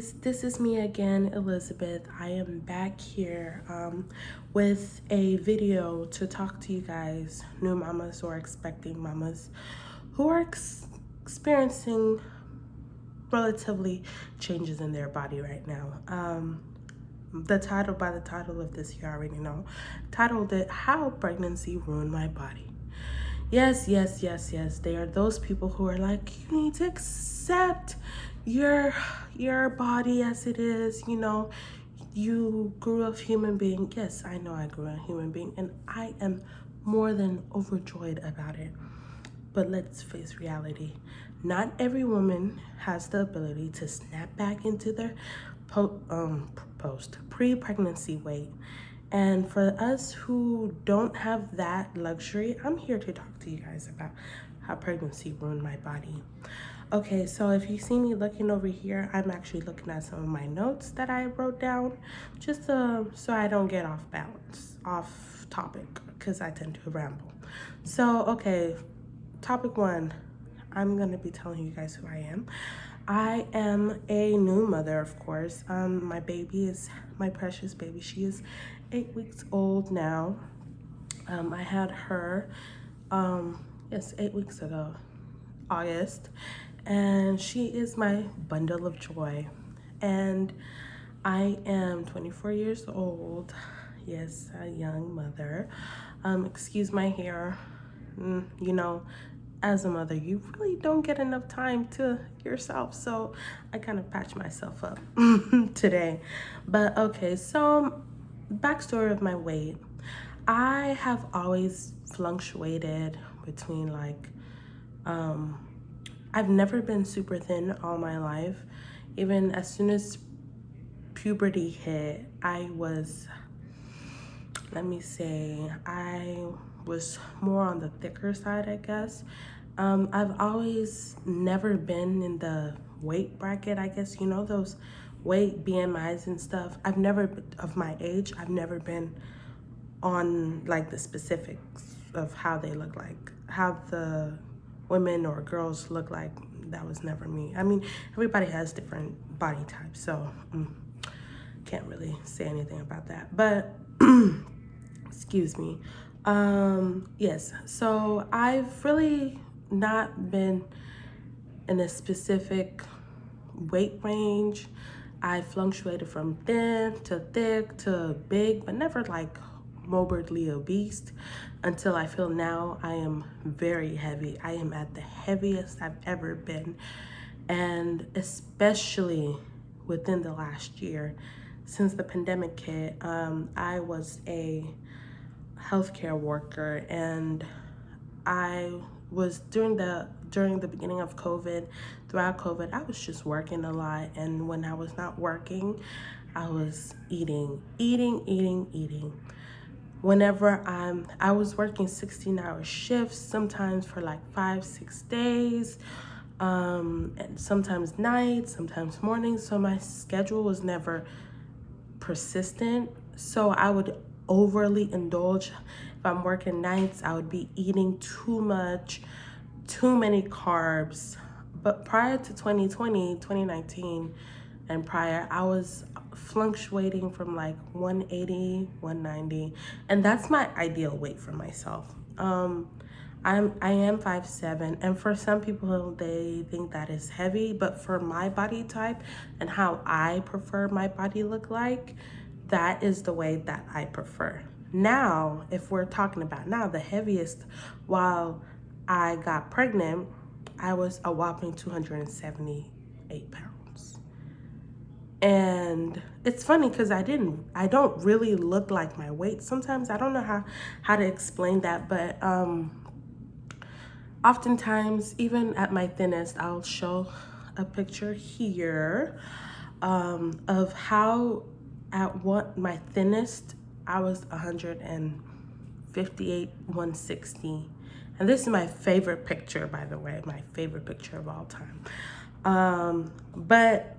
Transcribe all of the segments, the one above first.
beauties, this is me again, Elizabeth. I am back here with a video to talk to you guys, new mamas or expecting mamas who are experiencing relatively changes in their body right now. By the title of this, you already know, titled it, How Pregnancy Ruined My Body. Yes. They are those people who are like, you need to accept your body as it is. You know, you grew a human being. Yes, I know I grew a human being, and I am more than overjoyed about it. But let's face reality. Not every woman has the ability to snap back into their pre-pregnancy weight. And for us who don't have that luxury, I'm here to talk to you guys about how pregnancy ruined my body. Okay, so if you see me looking over here, I'm actually looking at some of my notes that I wrote down, just so I don't get off balance, off topic, because I tend to ramble. So, okay, topic one, I'm gonna be telling you guys who I am. I am a new mother, of course. My baby is my precious baby. She is 8 weeks old now. I had her, 8 weeks ago, August, and she is my bundle of joy. And I am 24 years old. Yes, a young mother. Excuse my hair. You know, as a mother, you really don't get enough time to yourself, so I kind of patch myself up today. But okay, so backstory of my weight. I have always fluctuated between I've never been super thin all my life. Even as soon as puberty hit, I was more on the thicker side, I guess. I've always never been in the weight bracket, I guess, you know, those weight BMIs and stuff. Of my age, I've never been on like the specifics of how they look like, how the women or girls look like. That was never me. I mean, everybody has different body types, so can't really say anything about that. But excuse me. Yes, so I've really not been in a specific weight range. I fluctuated from thin to thick to big, but never like morbidly obese, until I feel now I am very heavy. I am at the heaviest I've ever been, and especially within the last year since the pandemic hit. I was a healthcare worker, and I was during the beginning of COVID, throughout COVID, I was just working a lot, and when I was not working, I was eating. Whenever I was working 16-hour shifts, sometimes for like 5-6 days, and sometimes nights, sometimes mornings. So my schedule was never persistent. So I would overly indulge. If I'm working nights, I would be eating too much, too many carbs. But prior to 2020, 2019, and prior, I was fluctuating from like 180, 190, and that's my ideal weight for myself. I am 5'7", and for some people they think that is heavy, but for my body type and how I prefer my body look like, that is the way that I prefer. Now, if we're talking about now, the heaviest while I got pregnant, I was a whopping 278 pounds. And it's funny because I don't really look like my weight sometimes. I don't know how to explain that, but oftentimes, even at my thinnest, I'll show a picture here of how at what my thinnest, I was 158, 160. And this is my favorite picture, by the way, my favorite picture of all time. But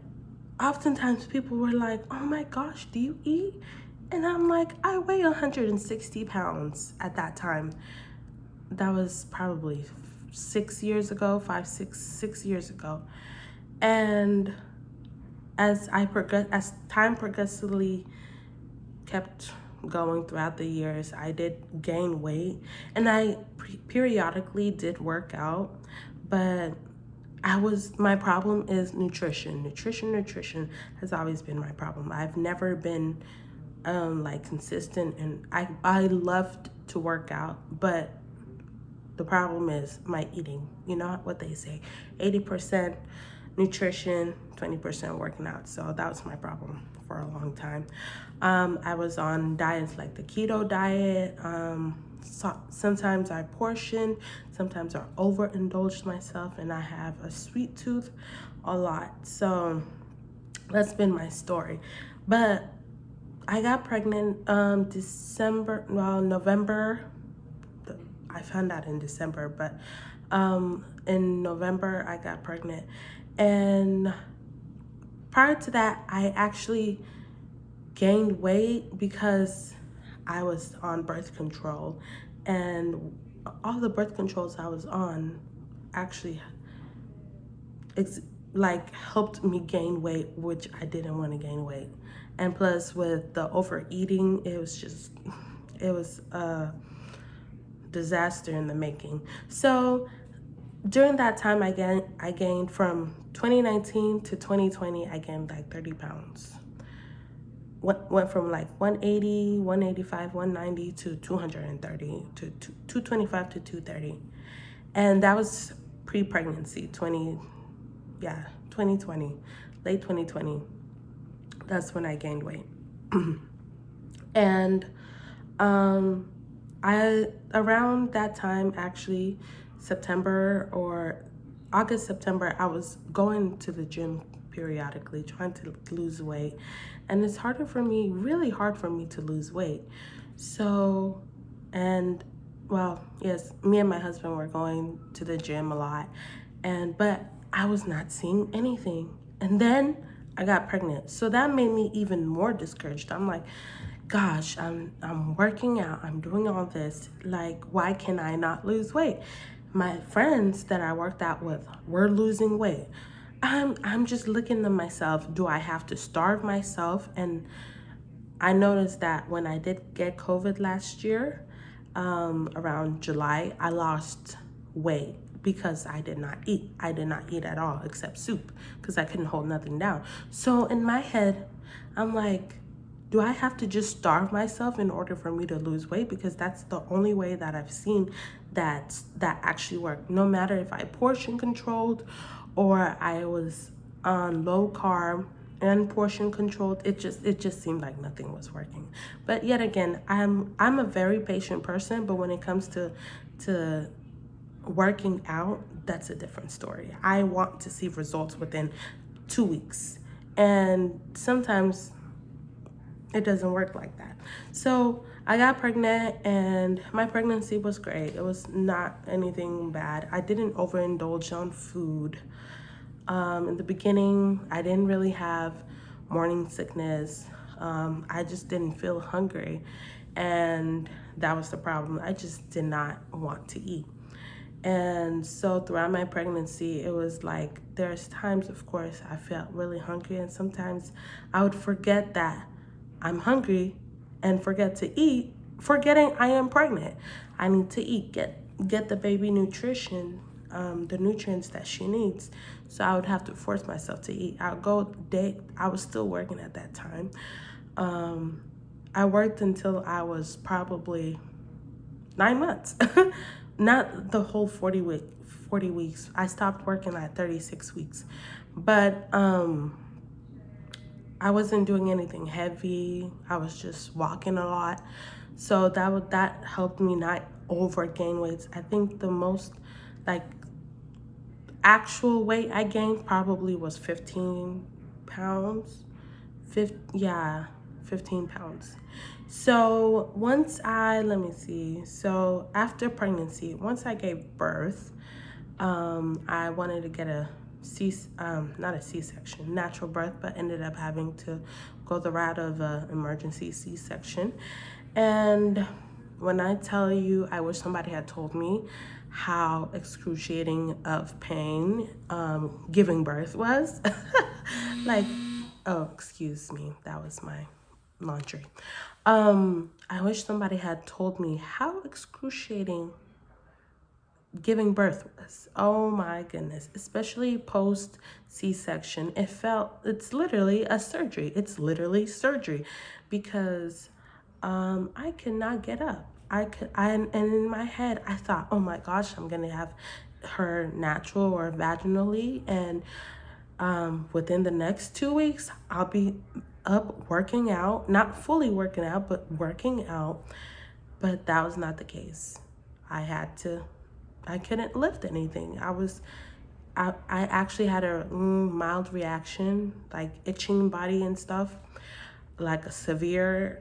oftentimes people were like, oh my gosh, do you eat? And I'm like, I weigh 160 pounds at that time. That was probably 6 years ago, 6 years ago. And as time progressively kept going throughout the years, I did gain weight, and I periodically did work out, but my problem is nutrition. Nutrition has always been my problem. I've never been like consistent, and I loved to work out, but the problem is my eating. You know what they say, 80% nutrition, 20% working out. So that was my problem for a long time. I was on diets like the keto diet. So sometimes I portion, sometimes I overindulged myself, and I have a sweet tooth a lot. So that's been my story. But I got pregnant November. I found out in December, but in November I got pregnant. And prior to that, I actually gained weight because I was on birth control, and all the birth controls I was on actually helped me gain weight, which I didn't want to gain weight. And plus with the overeating, it was a disaster in the making. So during that time, I gained from 2019 to 2020, I gained like 30 pounds. Went from like 180, 185, 190 to 230, to 225 to 230. And that was pre-pregnancy, 2020, late 2020. That's when I gained weight. And around that time, actually, September or August, September, I was going to the gym periodically, trying to lose weight. And it's really hard for me to lose weight. So, yes, me and my husband were going to the gym a lot, but I was not seeing anything. And then I got pregnant. So that made me even more discouraged. I'm like, gosh, I'm working out, I'm doing all this. Like, why can I not lose weight? My friends that I worked out with were losing weight. I'm just looking at myself, do I have to starve myself? And I noticed that when I did get COVID last year, around July, I lost weight because I did not eat. I did not eat at all except soup because I couldn't hold nothing down. So in my head, I'm like, do I have to just starve myself in order for me to lose weight? Because that's the only way that I've seen that actually worked. No matter if I portion controlled or I was on low carb and portion controlled, it just seemed like nothing was working. But yet again, I'm a very patient person, but when it comes to working out, that's a different story. I want to see results within 2 weeks. And sometimes it doesn't work like that. So I got pregnant, and my pregnancy was great. It was not anything bad. I didn't overindulge on food. In the beginning, I didn't really have morning sickness. I just didn't feel hungry, and that was the problem. I just did not want to eat. And so throughout my pregnancy, it was like there's times, of course, I felt really hungry, and sometimes I would forget that I'm hungry and forget to eat, forgetting I am pregnant. I need to eat, get the baby nutrition, the nutrients that she needs. So I would have to force myself to eat. I was still working at that time. I worked until I was probably 9 months. Not the whole 40 weeks. I stopped working at 36 weeks. But I wasn't doing anything heavy. I was just walking a lot. So that helped me not over gain weight. I think the most like actual weight I gained probably was 15 pounds. 15 pounds. So so after pregnancy, once I gave birth, I wanted to get not a C-section, natural birth, but ended up having to go the route of an emergency C-section. And when I tell you, I wish somebody had told me how excruciating of pain giving birth was. Like, Oh, excuse me. That was my laundry. I wish somebody had told me how excruciating giving birth was. Oh my goodness, especially post C-section. It's literally a surgery. It's literally surgery because I could not get up. And in my head, I thought, oh my gosh, I'm gonna have her natural or vaginally, and within the next 2 weeks, I'll be up working out, not fully working out, but working out. But that was not the case. I had to, I couldn't lift anything. I actually had a mild reaction, like itching body and stuff, like a severe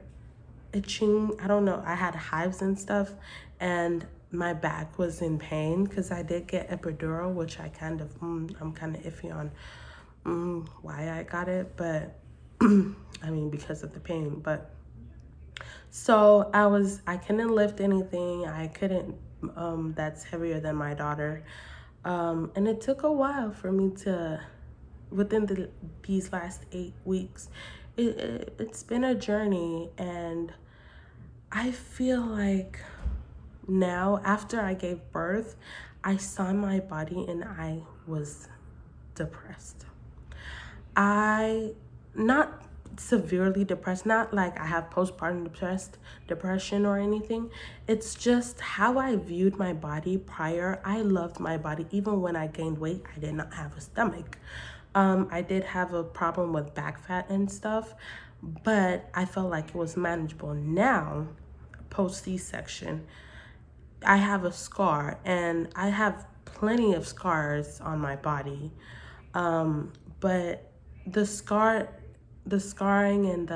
itching. I don't know. I had hives and stuff, and my back was in pain because I did get epidural, which I'm kind of iffy on why I got it, but I mean, because of the pain. But so I couldn't lift anything. I couldn't, that's heavier than my daughter. And it took a while for me to, within these last 8 weeks, it's been a journey. And I feel like now, after I gave birth, I saw my body and I was depressed. Not severely depressed, not like I have postpartum depression or anything. It's just how I viewed my body prior. I loved my body. Even when I gained weight, I did not have a stomach. I did have a problem with back fat and stuff, but I felt like it was manageable. Now, post C-section, I have a scar, and I have plenty of scars on my body. But the scarring and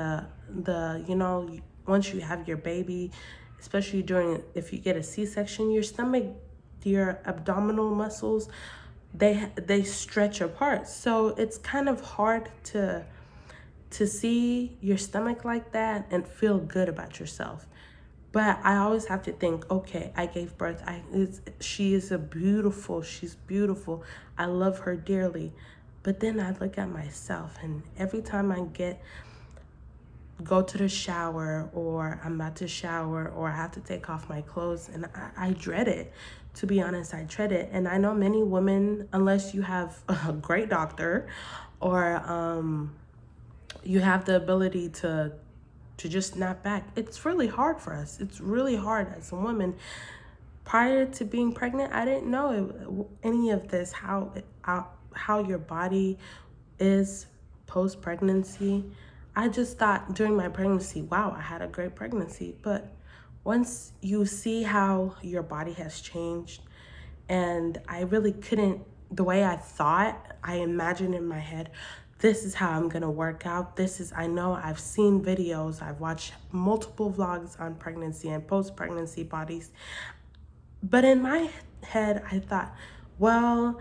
once you have your baby, especially if you get a C-section, your stomach, your abdominal muscles, they stretch apart. So it's kind of hard to see your stomach like that and feel good about yourself. But I always have to think, okay, I gave birth. She's beautiful. I love her dearly. But then I look at myself, and every time go to the shower, or I'm about to shower, or I have to take off my clothes, and I dread it. To be honest, I dread it. And I know many women, unless you have a great doctor, or you have the ability to just snap back. It's really hard for us. It's really hard as a woman. Prior to being pregnant, I didn't know any of this, how your body is post-pregnancy. I just thought during my pregnancy, wow, I had a great pregnancy. But once you see how your body has changed, and I really couldn't, the way I thought, I imagined in my head, this is how I'm gonna work out. I know I've seen videos, I've watched multiple vlogs on pregnancy and post-pregnancy bodies. But in my head, I thought, well,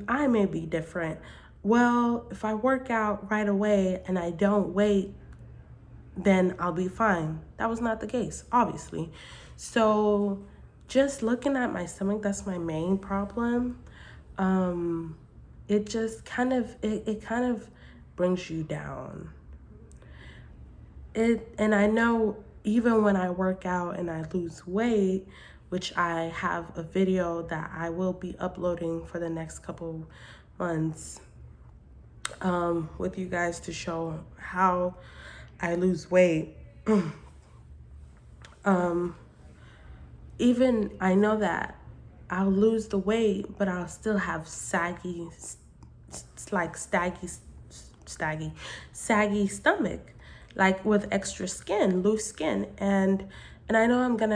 I may be different. Well, if I work out right away and I don't wait, then I'll be fine. That was not the case, obviously. So just looking at my stomach, that's my main problem. It just kind of brings you down. And I know even when I work out and I lose weight, which I have a video that I will be uploading for the next couple months, with you guys to show how I lose weight. Even I know that I'll lose the weight, but I'll still have saggy stomach, like with extra skin, loose skin. And I know I'm going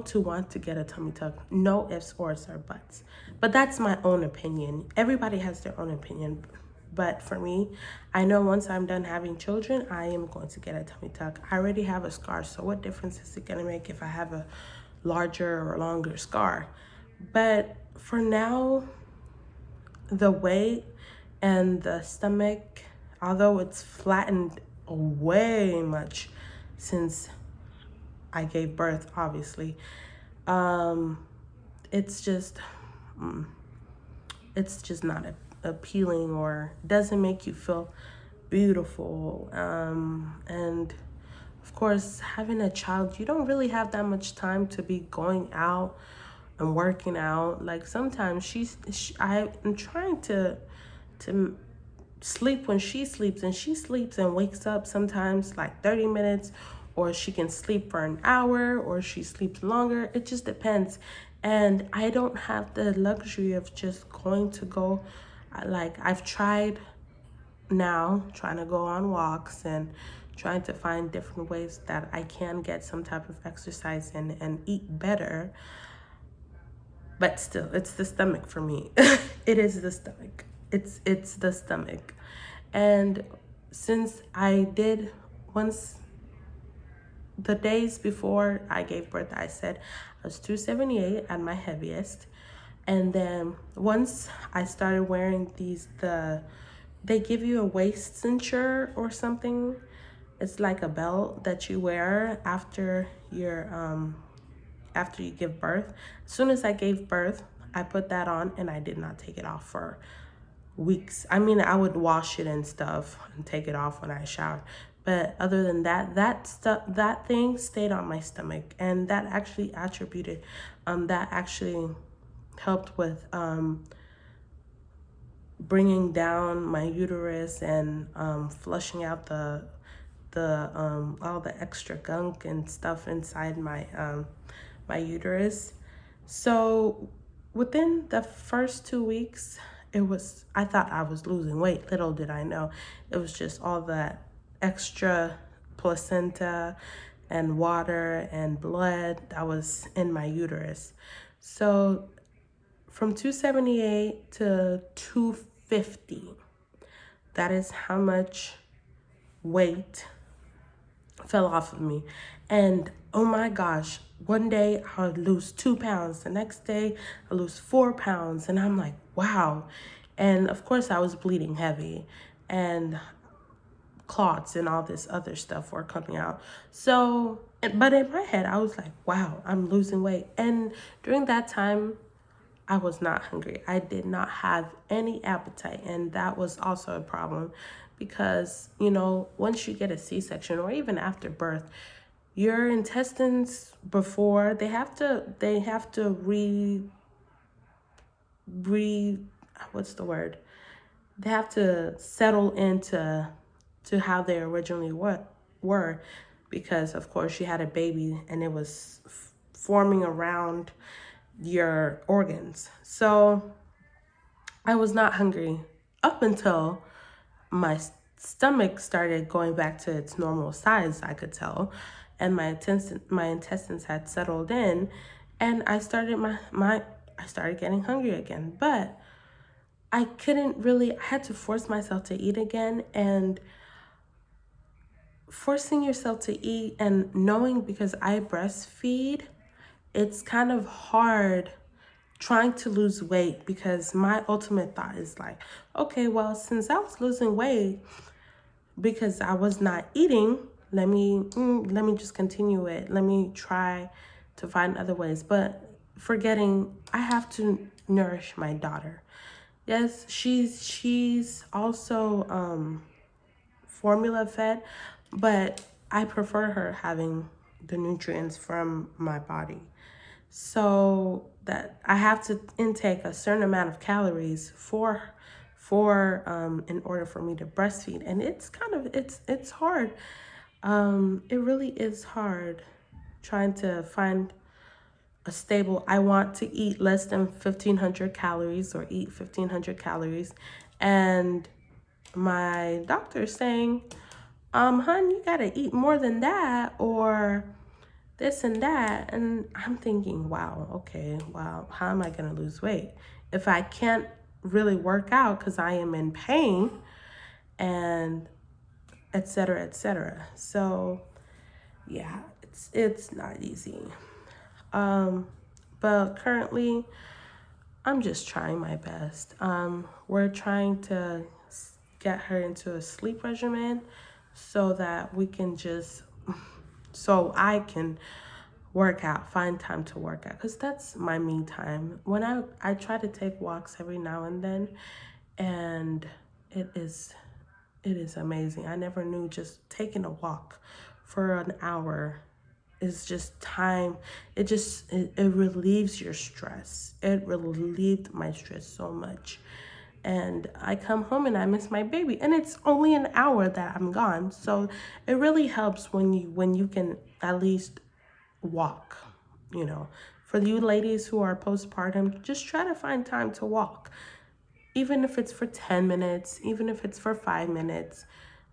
to want to get a tummy tuck. No ifs, ors, or buts. But that's my own opinion. Everybody has their own opinion. But for me, I know once I'm done having children, I am going to get a tummy tuck. I already have a scar, so what difference is it gonna make if I have a larger or longer scar? But for now, the weight and the stomach, although it's flattened way much since I gave birth, obviously, it's just not appealing, or doesn't make you feel beautiful. And of course, having a child, you don't really have that much time to be going out and working out. Like sometimes I am trying to sleep when she sleeps, and she sleeps and wakes up sometimes like 30 minutes, or she can sleep for an hour, or she sleeps longer. It just depends. And I don't have the luxury of just going to go. Like I've tried now trying to go on walks and trying to find different ways that I can get some type of exercise and eat better. But still, it's the stomach for me. It is the stomach. It's the stomach. And since I did once, the days before I gave birth, I said I was 278 at my heaviest. And then once I started wearing they give you a waist cincher or something. It's like a belt that you wear after you give birth. As soon as I gave birth, I put that on and I did not take it off for weeks. I mean, I would wash it and stuff and take it off when I showered. But other than that, that thing stayed on my stomach, and that actually that actually helped with bringing down my uterus and flushing out the all the extra gunk and stuff inside my uterus. So within the first 2 weeks, I thought I was losing weight. Little did I know it was just all that extra placenta and water and blood that was in my uterus. So from 278 to 250, that is how much weight fell off of me. And oh my gosh, one day I would lose 2 pounds, the next day I lose 4 pounds, and I'm like, wow. And of course I was bleeding heavy, and clots and all this other stuff were coming out. So, but in my head I was like, wow, I'm losing weight. And during that time I was not hungry. I did not have any appetite. And that was also a problem because, once you get a C-section or even after birth, your intestines they have to what's the word? They have to settle into how they originally were, because of course you had a baby and it was forming around your organs. So I was not hungry up until my stomach started going back to its normal size, I could tell, and my intestines had settled in, and I started I started getting hungry again. But I had to force myself to eat again. And forcing yourself to eat and knowing, because I breastfeed, it's kind of hard trying to lose weight, because my ultimate thought is like, okay, well, since I was losing weight because I was not eating, let me just continue it. Let me try to find other ways. But forgetting, I have to nourish my daughter. Yes, she's also formula fed, but I prefer her having the nutrients from my body. So that I have to intake a certain amount of calories for in order for me to breastfeed. And it's hard. It really is hard trying to find a stable. I want to eat less than 1,500 calories or eat 1,500 calories. And my doctor's saying, hun, you gotta eat more than that, or this and that. And I'm thinking, wow, okay, wow, how am I gonna lose weight if I can't really work out because I am in pain, and et cetera, et cetera. So yeah, it's not easy. But currently I'm just trying my best. We're trying to get her into a sleep regimen so that so I can work out, find time to work out, because that's my me time. When I try to take walks every now and then, and It is amazing. I never knew just taking a walk for an hour is just time. It relieves your stress. It relieved my stress so much. And I come home and I miss my baby. And it's only an hour that I'm gone. So it really helps when you can at least walk, you know. For you ladies who are postpartum, just try to find time to walk. Even if it's for 10 minutes, even if it's for 5 minutes,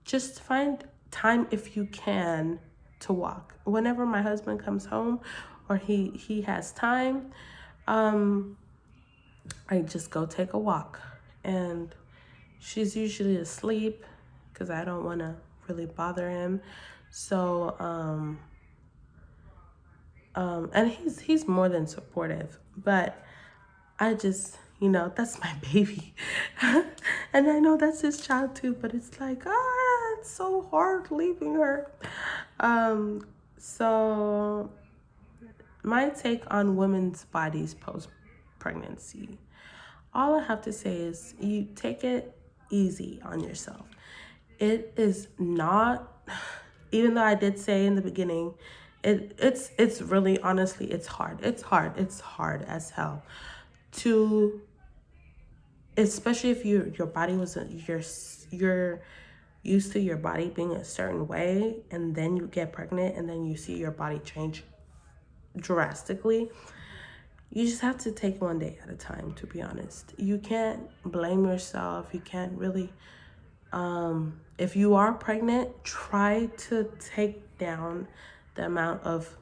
just find time if you can to walk. Whenever my husband comes home or he has time, I just go take a walk. And she's usually asleep because I don't want to really bother him. So, and he's more than supportive, but I just, that's my baby. And I know that's his child too, but it's like, it's so hard leaving her. So my take on women's bodies post pregnancy. All I have to say is you take it easy on yourself. It is not, even though I did say in the beginning, it's really, honestly, it's hard. It's hard as hell to, especially if your body was you're used to your body being a certain way, and then you get pregnant and then you see your body change drastically. You just have to take one day at a time, to be honest. You can't blame yourself. You can't really, if you are pregnant, try to take down the amount of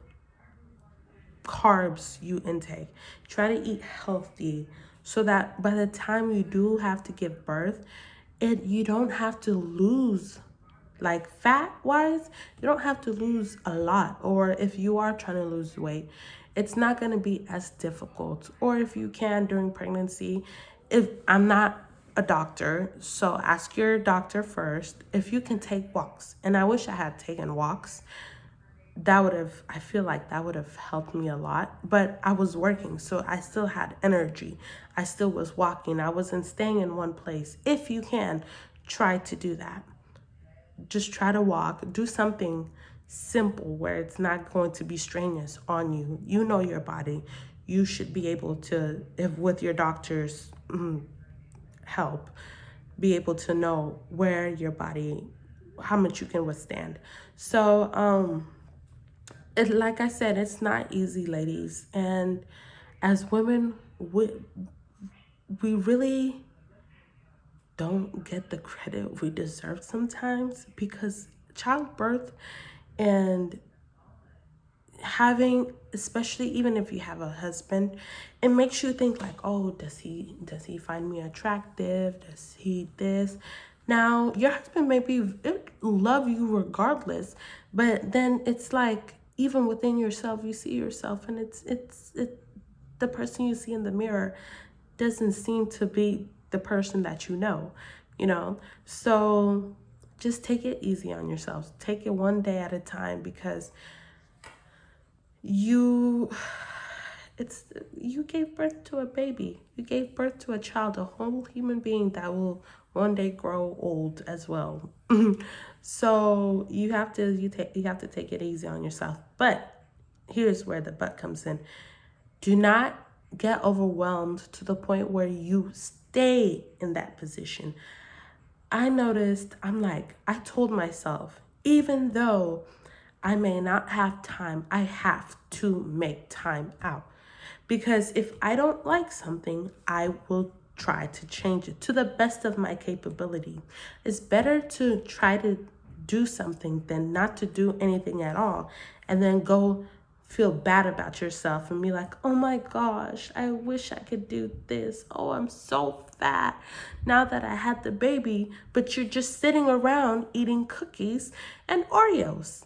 carbs you intake. Try to eat healthy so that by the time you do have to give birth, you don't have to lose, like fat wise, you don't have to lose a lot. Or if you are trying to lose weight, it's not going to be as difficult. Or if you can during pregnancy, if I'm not a doctor, so ask your doctor first if you can take walks. And I wish I had taken walks. I feel like that would have helped me a lot. But I was working, so I still had energy. I still was walking. I wasn't staying in one place. If you can, try to do that. Just try to walk. Do something simple where it's not going to be strenuous on you. You know your body. You should be able to, if with your doctor's help, be able to know where your body, how much you can withstand. So, like I said, it's not easy, ladies. And as women, we really don't get the credit we deserve sometimes, because childbirth and having, especially even if you have a husband, it makes you think like, oh, does he find me attractive? Does he this? Now, your husband love you regardless, but then it's like, even within yourself, you see yourself, and it's the person you see in the mirror doesn't seem to be the person that you know. So just take it easy on yourselves. Take it one day at a time, because you gave birth to a baby. You gave birth to a child, a whole human being that will one day grow old as well. So you have to take it easy on yourself. But here's where the but comes in. Do not get overwhelmed to the point where you stay in that position. I noticed, I told myself, even though I may not have time, I have to make time out. Because if I don't like something, I will try to change it to the best of my capability. It's better to try to do something than not to do anything at all, and then go feel bad about yourself and be like, oh my gosh, I wish I could do this. Oh, I'm so fat now that I had the baby. But you're just sitting around eating cookies and Oreos.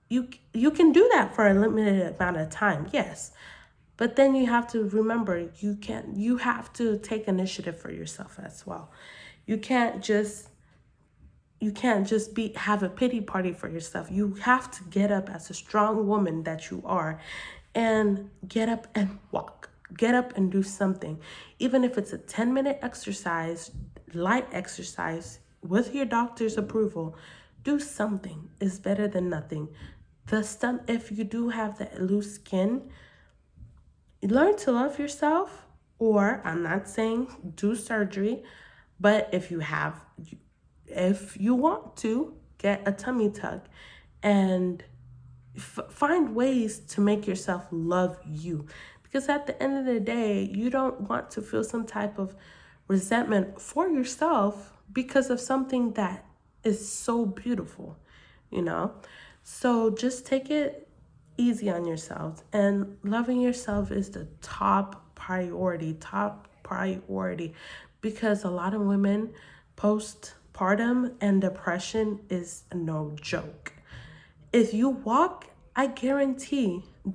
You can do that for a limited amount of time, yes. But then you have to remember, you have to take initiative for yourself as well. You can't just have a pity party for yourself. You have to get up as a strong woman that you are, and get up and walk. Get up and do something. Even if it's a 10-minute exercise, light exercise, with your doctor's approval, do something. It's better than nothing. If you do have the loose skin, learn to love yourself, or I'm not saying do surgery, but if you want to get a tummy tuck and find ways to make yourself love you, because at the end of the day you don't want to feel some type of resentment for yourself because of something that is so beautiful, you know. So just take it easy on yourselves, and loving yourself is the top priority, because a lot of women postpartum and depression is no joke. If you walk, I guarantee I'm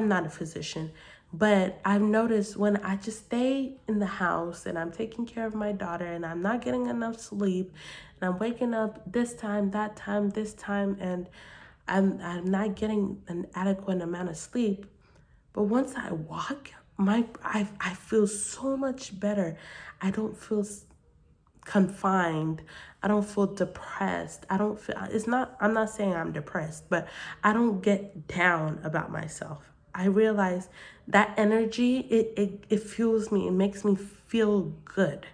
not a physician, but I've noticed when I just stay in the house and I'm taking care of my daughter and I'm not getting enough sleep and I'm waking up this time, that time, this time, and I'm not getting an adequate amount of sleep. But once I walk, I feel so much better. I don't feel confined. I don't feel depressed. I don't feel, it's not, I'm not saying I'm depressed, but I don't get down about myself. I realize that energy, it fuels me. It makes me feel good.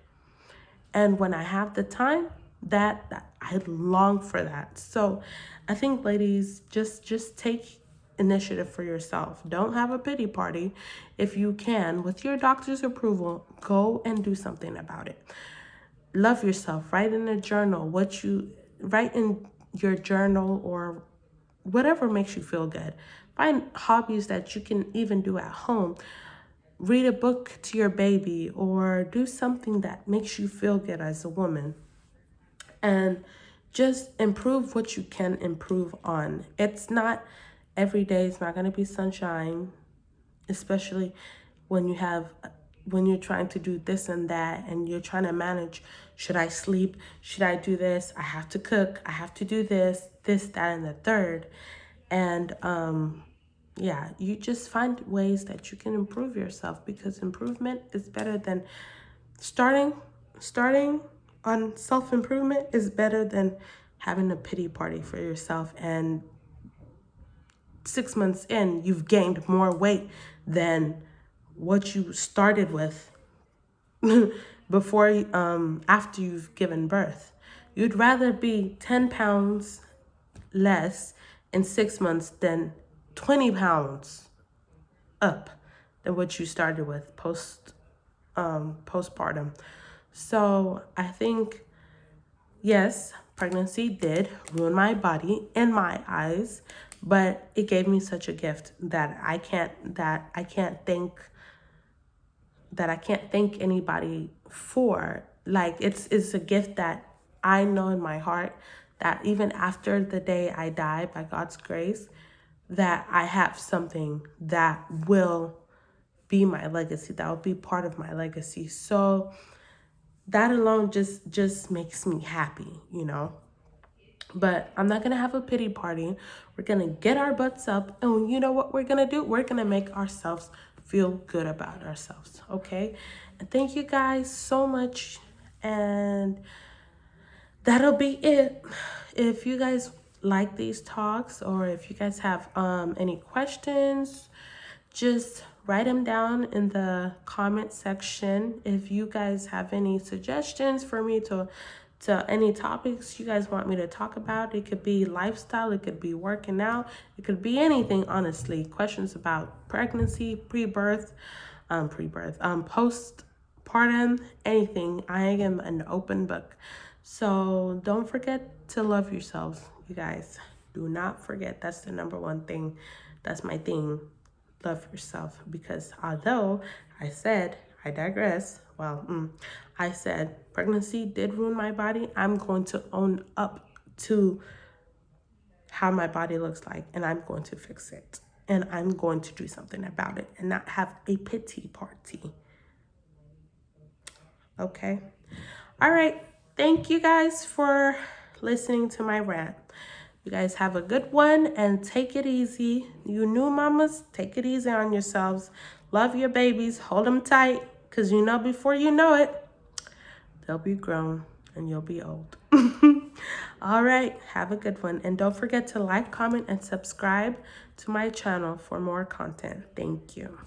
And when I have the time, that I long for that. So I think, ladies, just take initiative for yourself. Don't have a pity party. If you can, with your doctor's approval, go and do something about it. Love yourself. Write in a journal write in your journal, or whatever makes you feel good. Find hobbies that you can even do at home. Read a book to your baby, or do something that makes you feel good as a woman. And just improve what you can improve on. It's not every day, it's not going to be sunshine, especially when you're trying to do this and that, and you're trying to manage, should I sleep, should I do this, I have to cook, I have to do this, that, and the third. And yeah, you just find ways that you can improve yourself, because improvement is better than starting on self-improvement is better than having a pity party for yourself, and 6 months in you've gained more weight than what you started with before after you've given birth. You'd rather be 10 pounds less in 6 months than 20 pounds up than what you started with postpartum. So I think, yes, pregnancy did ruin my body in my eyes, but it gave me such a gift that I can't thank anybody for. Like, it's a gift that I know in my heart that even after the day I die, by God's grace, that I have something that will be my legacy, that will be part of my legacy. So that alone just makes me happy, you know. But I'm not gonna have a pity party. We're gonna get our butts up, and you know what we're gonna do? We're gonna make ourselves feel good about ourselves, okay? And thank you guys so much, and that'll be it. If you guys like these talks, or if you guys have any questions, just write them down in the comment section. If you guys have any suggestions for me to any topics you guys want me to talk about, it could be lifestyle, it could be working out, it could be anything, honestly. Questions about pregnancy, pre-birth, postpartum, anything. I am an open book. So don't forget to love yourselves, you guys. Do not forget. That's the number one thing. That's my thing. Love yourself. Because although I digress. Well, I said pregnancy did ruin my body, I'm going to own up to how my body looks like, and I'm going to fix it. And I'm going to do something about it and not have a pity party. Okay? All right. Thank you guys for listening to my rant. You guys have a good one, and take it easy. You new mamas, take it easy on yourselves. Love your babies. Hold them tight. Because you know, before you know it, they'll be grown and you'll be old. All right, have a good one. And don't forget to like, comment, and subscribe to my channel for more content. Thank you.